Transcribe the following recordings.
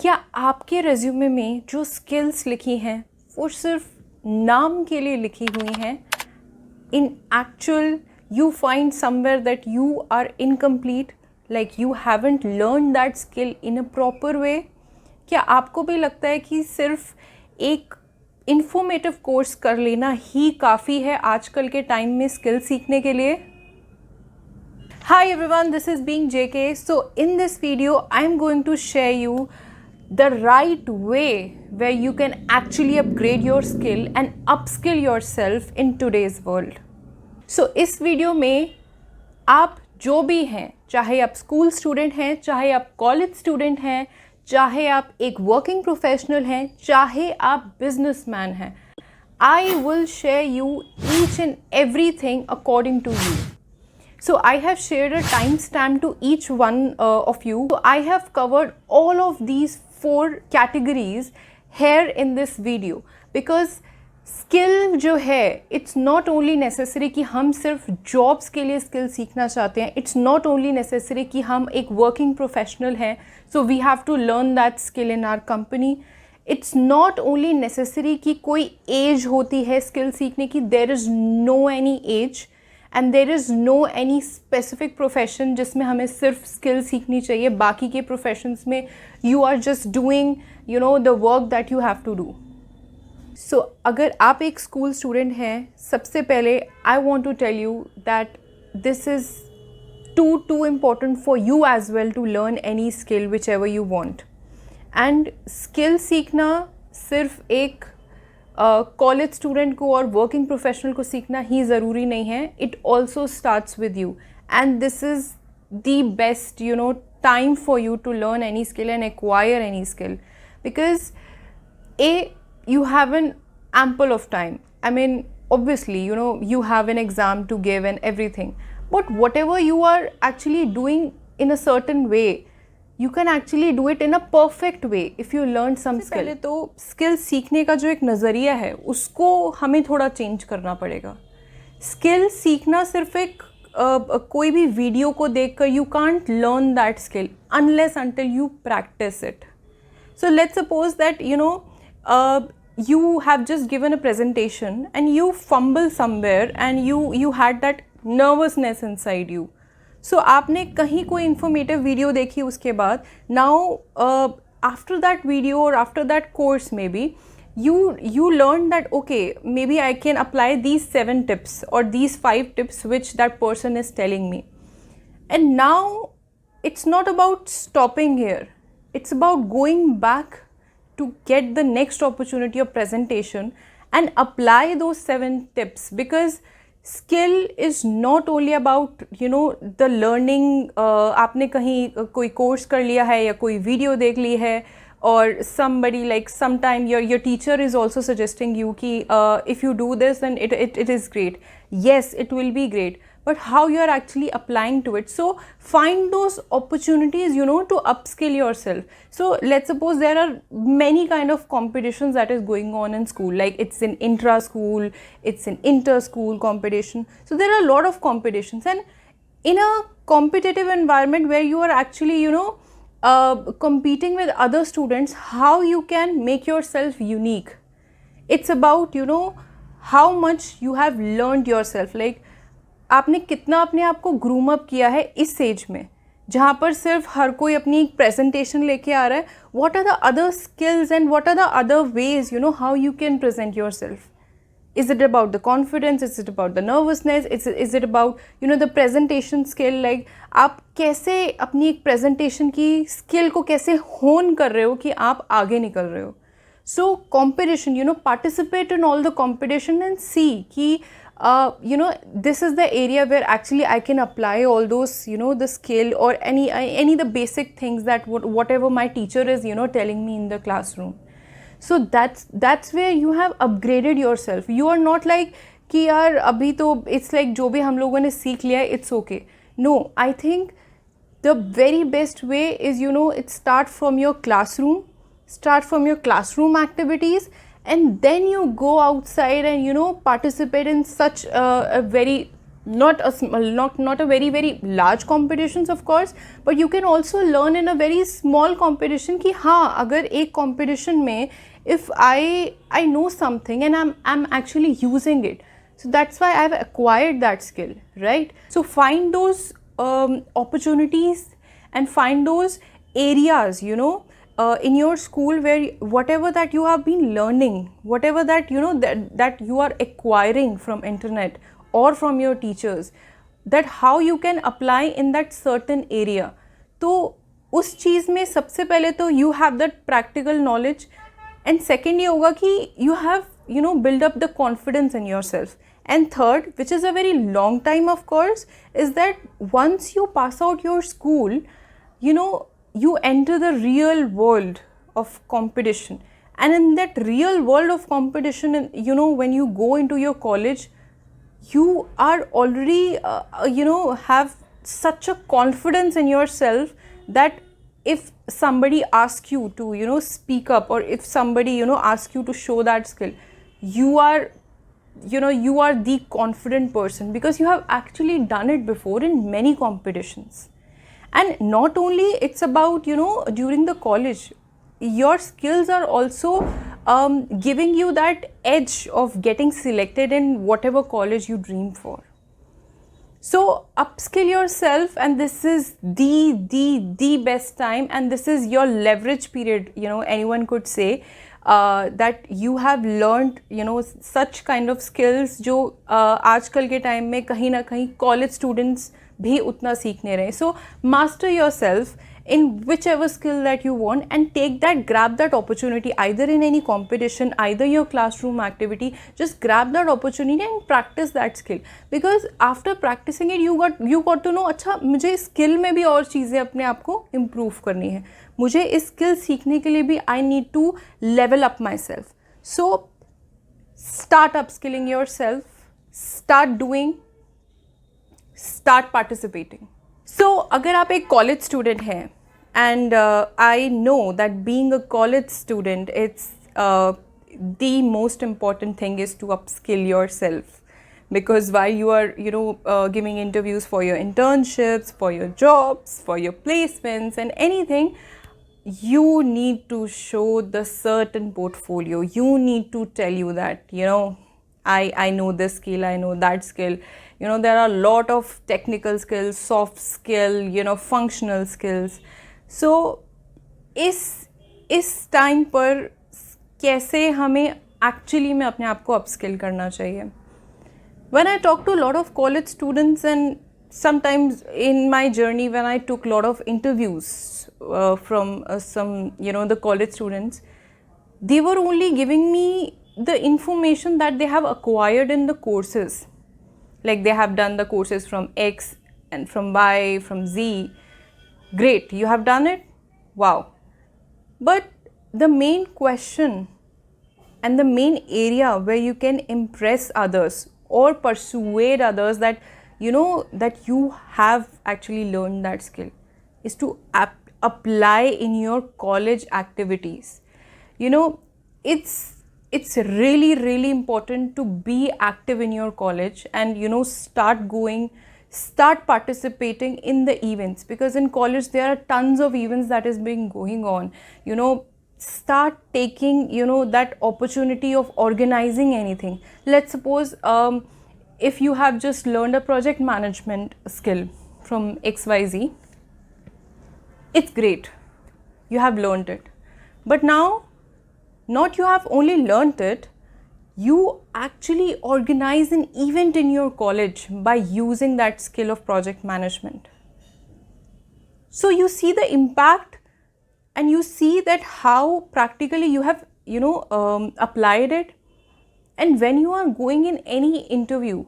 क्या आपके रेज्यूमे में जो स्किल्स लिखी हैं वो सिर्फ नाम के लिए लिखी हुई हैं? इन actual you find somewhere that you are incomplete, like you haven't learned that skill in a proper way? क्या आपको भी लगता है कि सिर्फ एक इंफॉर्मेटिव कोर्स कर लेना ही काफ़ी है आजकल के टाइम में स्किल सीखने के लिए? Hi everyone, this is being JK. So in this video, I'm going to share you the right way where you can actually upgrade your skill and upskill yourself in today's world. So इस video में आप जो भी हैं, चाहे आप school student हैं, चाहे आप कॉलेज स्टूडेंट हैं, चाहे आप एक वर्किंग प्रोफेशनल हैं, चाहे आप बिजनेसमैन हैं, I will share you each and everything according to you. So I have shared a timestamp to each one of you. So I have covered all of these 4 categories here in this video because skill जो है it's not only necessary कि हम सिर्फ jobs के लिए skill सीखना चाहते हैं. इट्स नॉट ओनली नेसेसरी कि हम एक वर्किंग प्रोफेशनल हैं so we have to learn that skill in our company. It's not only necessary कि कोई एज होती है स्किल सीखने की. There is no any age and there is no any specific profession जिसमें हमें सिर्फ स्किल सीखनी चाहिए. बाकी के प्रोफेशंस में you are just doing the work that you have to do. So अगर आप एक स्कूल स्टूडेंट हैं, सबसे पहले I want to tell you that this is too important for you as well to learn any skill which ever you want. And skill सीखना सिर्फ एक college student को और वर्किंग प्रोफेशनल को सीखना ही ज़रूरी नहीं है. It also starts with you and this is the best time for you to learn any skill and acquire any skill, because you have an ample of time. I mean, obviously, you have an exam to give and everything. But whatever you are actually doing in a certain way, you can actually do it in a perfect way if you learn some skill. पहले तो skill सीखने का जो एक नज़रिया है उसको हमें थोड़ा चेंज करना पड़ेगा. स्किल सीखना सिर्फ एक कोई भी वीडियो को देखकर you can't learn that skill unless until you practice it. So let's suppose that you have just given a presentation and you fumble somewhere and you had that nervousness inside you. So आपने कहीं कोई informative video देखी उसके बाद, now after that video or after that course maybe you learned that okay, maybe I can apply these 7 tips or these 5 tips which that person is telling me. And now it's not about stopping here, it's about going back to get the next opportunity of presentation and apply those 7 tips, because skill is not only about the learning. आपने कहीं कोई course कर लिया है या कोई video देख ली है, or somebody like sometime your teacher is also suggesting you ki if you do this then it is great. Yes, it will be great, but how you are actually applying to it. So find those opportunities to upskill yourself. So let's suppose there are many kind of competitions that is going on in school, like it's an intra school, it's an inter school competition. So there are a lot of competitions, and in a competitive environment where you are actually competing with other students, how you can make yourself unique. It's about how much you have learned yourself, like आपने कितना अपने आप को groom up किया है इस as में जहाँ पर सिर्फ हर कोई अपनी एक प्रेजेंटेशन लेके आ रहा है. What are the other skills and what are the other ways how you can present your self. Is it about the confidence? Is it about the nervousness? Is it about the presentation skill? Like आप कैसे अपनी एक presentation की skill को कैसे hone कर रहे हो कि आप आगे निकल रहे हो. So competition, participate in all the competition and see कि this is the area where actually I can apply all those the skill or any the basic things that whatever my teacher is telling me in the classroom. So that's where you have upgraded yourself. You are not like कि यार अभी तो it's like जो भी हम लोगों ने सीख लिया है it's okay. No, I think the very best way is it start from your classroom activities, and then you go outside and participate in such a very not a very large competitions of course, but you can also learn in a very small competition कि हाँ अगर एक competition में if I know something and I'm actually using it, so that's why I've acquired that skill, right? So find those opportunities and find those areas, in your school where whatever that you have been learning, whatever that that you are acquiring from internet or from your teachers, that how you can apply in that certain area. तो उस चीज़ में सबसे पहले तो you have that practical knowledge, and second ये होगा कि you have build up the confidence in yourself, and third, which is a very long time of course, is that once you pass out your school, you enter the real world of competition, and in that real world of competition, when you go into your college, you are already have such a confidence in yourself that if somebody asks you to speak up, or if somebody asks you to show that skill, you are the confident person because you have actually done it before in many competitions. And not only it's about during the college, your skills are also giving you that edge of getting selected in whatever college you dream for. So upskill yourself, and this is the best time, and this is your leverage period, anyone could say, that you have learned such kind of skills जो आजकल के time में कहीं ना कहीं college students भी उतना सीख नहीं रहे. So master yourself in whichever skill that you want, and grab that opportunity either in any competition, either your classroom activity. Just grab that opportunity and practice that skill, because after practicing it you got to know, अच्छा मुझे skill में भी और चीज़ें अपने आप को improve करनी है, मुझे इस skill सीखने के लिए भी I need to level up myself. So start upskilling yourself, start doing, start participating. So अगर आप एक college student हैं, and I know that being a college student, it's the most important thing is to upskill yourself, because while you are giving interviews for your internships, for your jobs, for your placements and anything, you need to show the certain portfolio. You need to tell you that I know this skill, I know that skill. There are a lot of technical skills, soft skill, functional skills. So इस time पर कैसे हमें actually में अपने आप को upskill करना चाहिए. When I talk to a lot of college students, and sometimes in my journey when I took a lot of interviews from some the college students, they were only giving me the information that they have acquired in the courses, like they have done the courses from X and from Y, from Z. Great, you have done it, wow. But the main question and the main area where you can impress others or persuade others that that you have actually learned that skill is to apply in your college activities. It's really important to be active in your college, and start participating in the events, because in college there are tons of events that is being going on. Start taking that opportunity of organizing anything. Let's suppose if you have just learned a project management skill from XYZ, it's great, you have learned it, but now not you have only learned it, you actually organize an event in your college by using that skill of project management. So you see the impact, and you see that how practically you have applied it. And when you are going in any interview,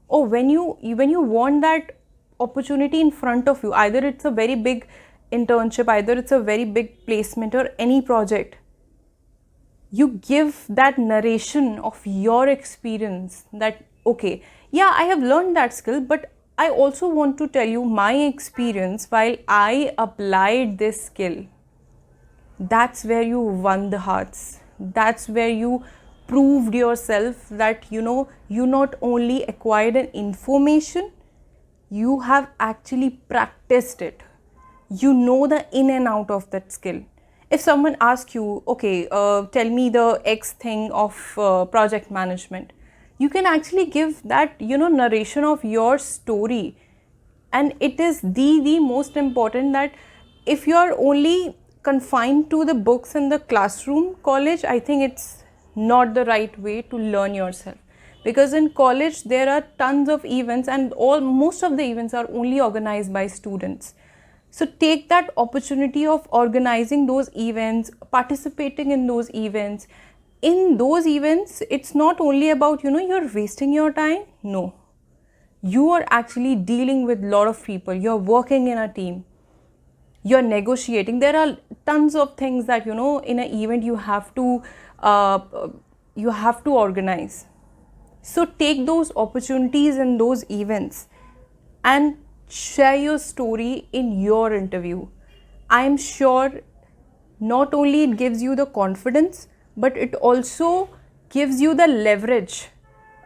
or when you want that opportunity in front of you, either it's a very big internship, either it's a very big placement or any project, you give that narration of your experience that okay, yeah, I have learned that skill, but I also want to tell you my experience while I applied this skill. That's where you won the hearts. That's where you proved yourself that you not only acquired an information, you have actually practiced it. You know the in and out of that skill. If someone asks you, okay, tell me the X thing of project management, you can actually give that narration of your story. And it is the most important, that if you are only confined to the books in the classroom college, I think it's not the right way to learn yourself. Because in college there are tons of events, and most of the events are only organized by students. So take that opportunity of organizing those events, participating in those events. In those events, it's not only about you're wasting your time. No, you are actually dealing with a lot of people. You're working in a team, you're negotiating. There are tons of things that in an event you have to organize. So take those opportunities in those events and share your story in your interview. I am sure not only it gives you the confidence, but it also gives you the leverage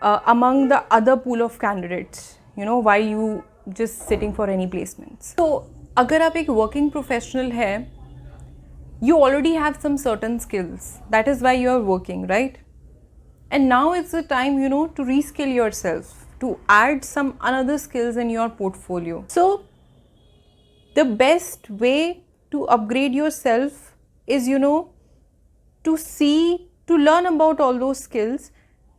among the other pool of candidates, while you just sitting for any placements. So अगर आप एक working professional है, you already have some certain skills. That is why you are working, right? And now it's the time, to reskill yourself, to add some another skills in your portfolio. So the best way to upgrade yourself is, to learn about all those skills,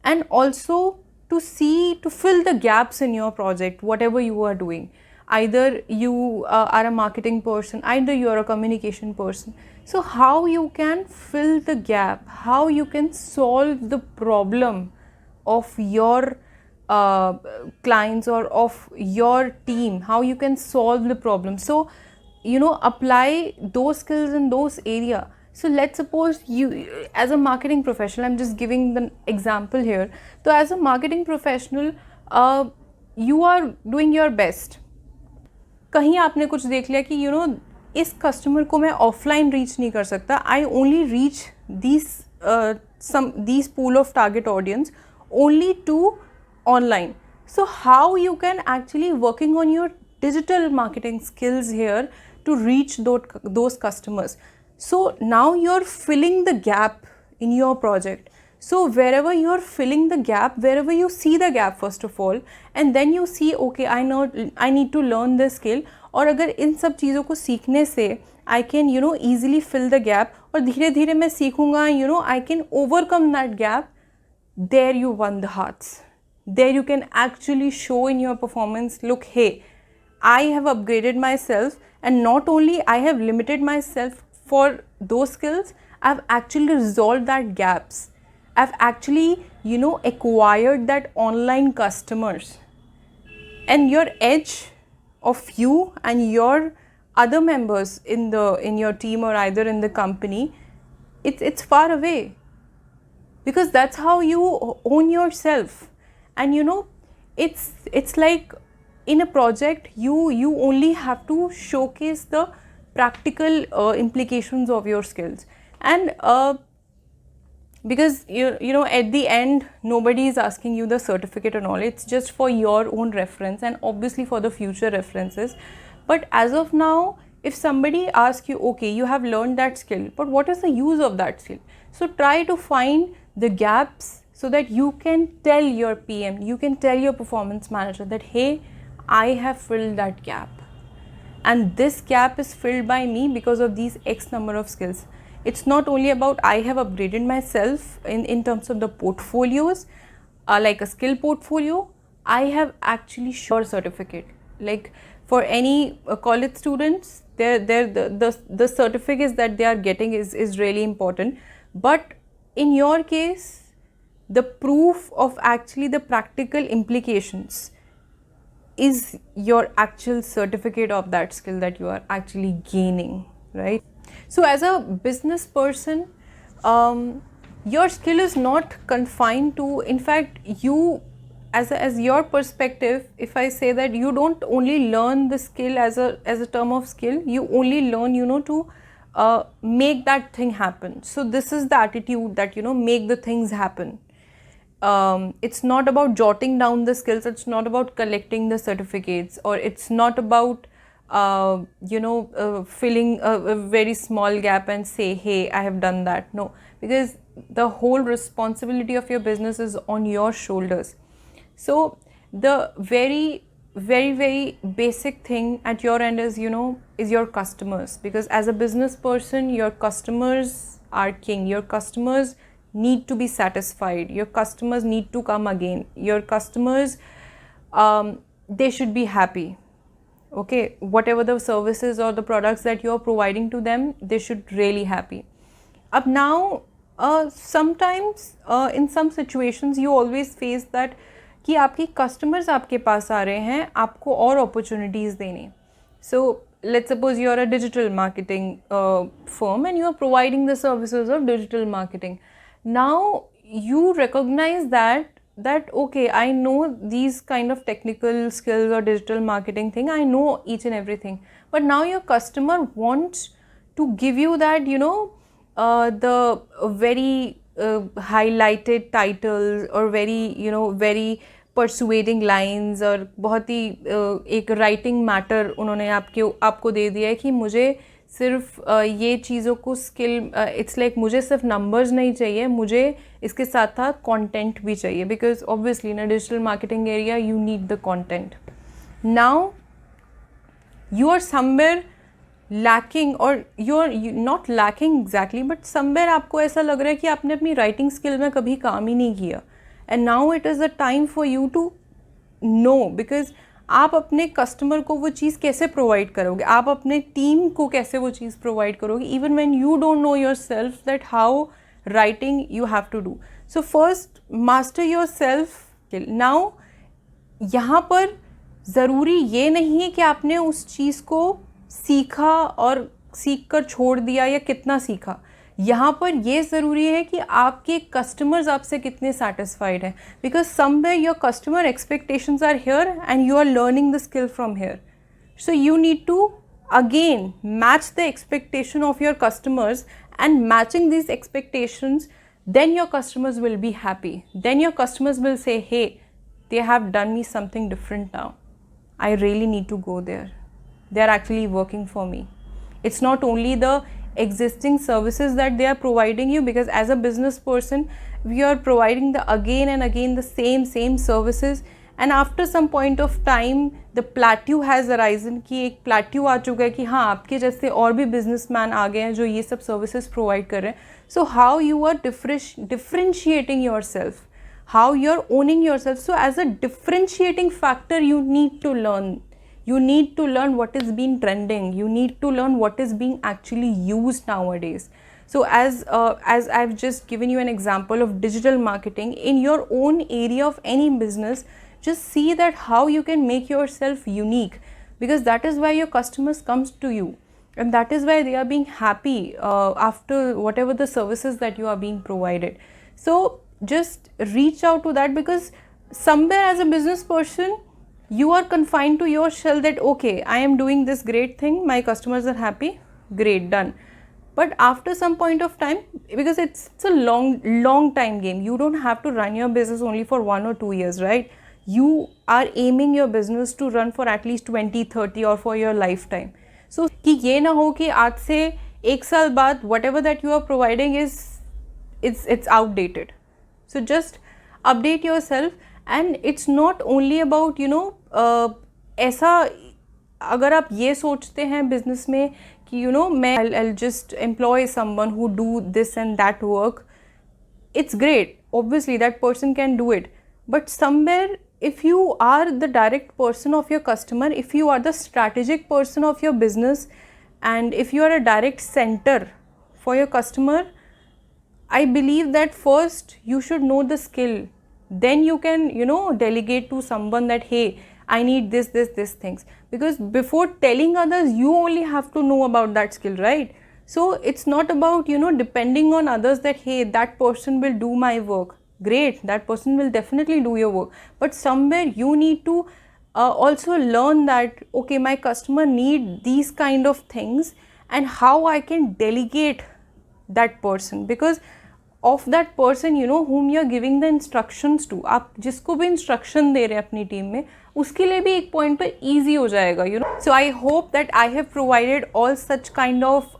and also to fill the gaps in your project, whatever you are doing. Either you are a marketing person, either you are a communication person. So how you can fill the gap, how you can solve the problem of your clients or of your team, how you can solve the problem. So apply those skills in those areas. So let's suppose you, as a marketing professional, I'm just giving the example here. So as a marketing professional, you are doing your best. कहीं आपने कुछ देख लिया कि इस customer को मैं offline reach नहीं कर सकता, I only reach these pool of target audience only to online. So how you can actually working on your digital marketing skills here to reach those customers. So now you're filling the gap in your project. So wherever you're filling the gap, wherever you see the gap first of all, and then you see, okay, I know I need to learn this skill, और अगर इन सब चीज़ों को सीखने से I can easily fill the gap, और धीरे धीरे मैं सीखूँगा, I can overcome that gap, there you won the hearts. There you can actually show in your performance, look, hey, I have upgraded myself, and not only I have limited myself for those skills, I've actually resolved that gaps. I've actually, acquired that online customers. And your edge of you and your other members in your team or either in the company, it's far away. Because that's how you own yourself. And it's like in a project, you only have to showcase the practical implications of your skills. And because at the end nobody is asking you the certificate and all, it's just for your own reference and obviously for the future references. But as of now, if somebody asks you, okay, you have learned that skill, but what is the use of that skill? So try to find the gaps so that you can tell your PM, you can tell your performance manager that, hey, I have filled that gap, and this gap is filled by me because of these X number of skills. It's not only about I have upgraded myself in terms of the portfolios, like a skill portfolio, I have actually shown certificate. Like for any college students, the certificates that they are getting is really important. But in your case, the proof of actually the practical implications is your actual certificate of that skill that you are actually gaining, right? So as a business person, your skill is not confined to, in fact, you as your perspective, if I say that you don't only learn the skill as a term of skill, you only learn, to make that thing happen. So this is the attitude that, make the things happen. It's not about jotting down the skills, it's not about collecting the certificates, or it's not about filling a very small gap and say, hey, I have done that. No, because the whole responsibility of your business is on your shoulders. So the very, very, very basic thing at your end is, is your customers. Because as a business person, your customers are king. Your customers need to be satisfied. Your customers need to come again. Your customers, they should be happy. Okay, whatever the services or the products that you are providing to them, they should really happy. Up now, sometimes in some situations you always face that कि आपकी customers आपके पास आ रहे हैं आपको और opportunities देने. So let's suppose you are a digital marketing firm and you are providing the services of digital marketing. Now you recognize that okay, I know these kind of technical skills or digital marketing thing, I know each and everything, but now your customer wants to give you that, the very highlighted titles or very, very persuading lines, और बहुत ही एक writing matter उन्होंने आपको दे दिया है कि मुझे सिर्फ ये चीज़ों को स्किल, इट्स लाइक मुझे सिर्फ नंबर्स नहीं चाहिए, मुझे इसके साथ साथ कंटेंट भी चाहिए, because obviously in digital marketing area you need the content. Now you are somewhere lacking, or you're not lacking exactly, but somewhere आपको ऐसा लग रहा है कि आपने अपनी writing skill में कभी काम ही नहीं किया, and now it is the time for you to know, because आप अपने कस्टमर को वो चीज़ कैसे प्रोवाइड करोगे, आप अपने टीम को कैसे वो चीज़ प्रोवाइड करोगे, even when you don't know your self that how writing you have to do. So first master your self. Now यहाँ पर ज़रूरी ये नहीं है कि आपने उस चीज़ को सीखा और सीख कर छोड़ दिया या कितना सीखा. यहाँ पर ये ज़रूरी है कि आपके कस्टमर्स आपसे कितने सेटिस्फाइड हैं, because somewhere your customer expectations are here and you are learning the skill from here. So you need to again match the expectation of your customers, and matching these expectations, then your customers will be happy. Then your customers will say, hey, they have done me something different now, I really need to go there, they are actually working for me. It's not only the existing services that they are providing you, because as a business person we are providing the again and again the same services, and after some point of time the plateau has arisen कि एक plateau आ चुका है कि हाँ आपके जैसे और भी businessman आ गए हैं जो ये सब services provide कर रहे हैं. So how you are differentiating yourself, how you're owning yourself. So as a differentiating factor you need to learn. You need to learn what is being trending. You need to learn what is being actually used nowadays. So as I've just given you an example of digital marketing, in your own area of any business, just see that how you can make yourself unique, because that is why your customers comes to you, and that is why they are being happy after whatever the services that you are being provided. So just reach out to that, because somewhere as a business person you are confined to your shell that okay, I am doing this great thing, my customers are happy, great, done. But after some point of time, because it's a long time game, you don't have to run your business only for 1 or 2 years, right? You are aiming your business to run for at least 20, 30 or for your lifetime. So कि ये ना हो कि आज से 1 साल बाद whatever that you are providing it's outdated. So just update yourself, and it's not only about ऐसा अगर आप ये सोचते हैं business में कि मैं I'll just employ someone who do this and that work, it's great, obviously that person can do it, but somewhere if you are the direct person of your customer, if you are the strategic person of your business, and if you are a direct center for your customer, I believe that first you should know the skill, then you can delegate to someone that hey, I need this things, because before telling others you only have to know about that skill, right? So it's not about depending on others that hey, that person will do my work. Great, that person will definitely do your work, but somewhere you need to also learn that okay, my customer need these kind of things, and how I can delegate that person, because of that person, you know, whom you are giving the instructions to. आप जिसको भी instruction दे रहे हैं अपनी team में, उसके लिए भी एक point पर easy हो जाएगा, you know. So I hope that I have provided all such kind of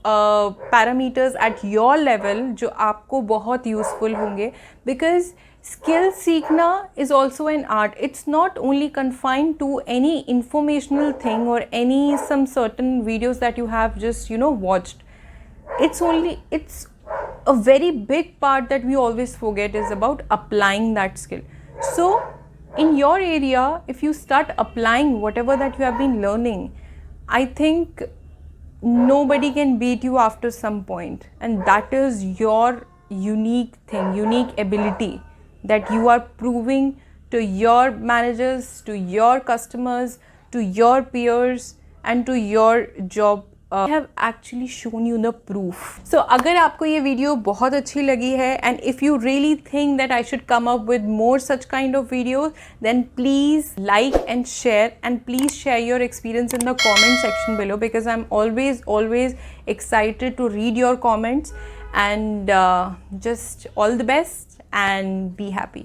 parameters at your level जो आपको बहुत useful होंगे, because skill सीखना is also an art. It's not only confined to any informational thing or any some certain videos that you have just, you know, watched. It's a very big part that we always forget is about applying that skill. So in your area, if you start applying whatever that you have been learning, I think nobody can beat you after some point, and that is your unique thing, unique ability that you are proving to your managers, to your customers, to your peers and to your job. I have actually shown you the proof. So अगर आपको ये video बहुत अच्छी लगी है, and if you really think that I should come up with more such kind of videos, then please like and share, and please share your experience in the comment section below, because I'm always excited to read your comments. And just all the best and be happy.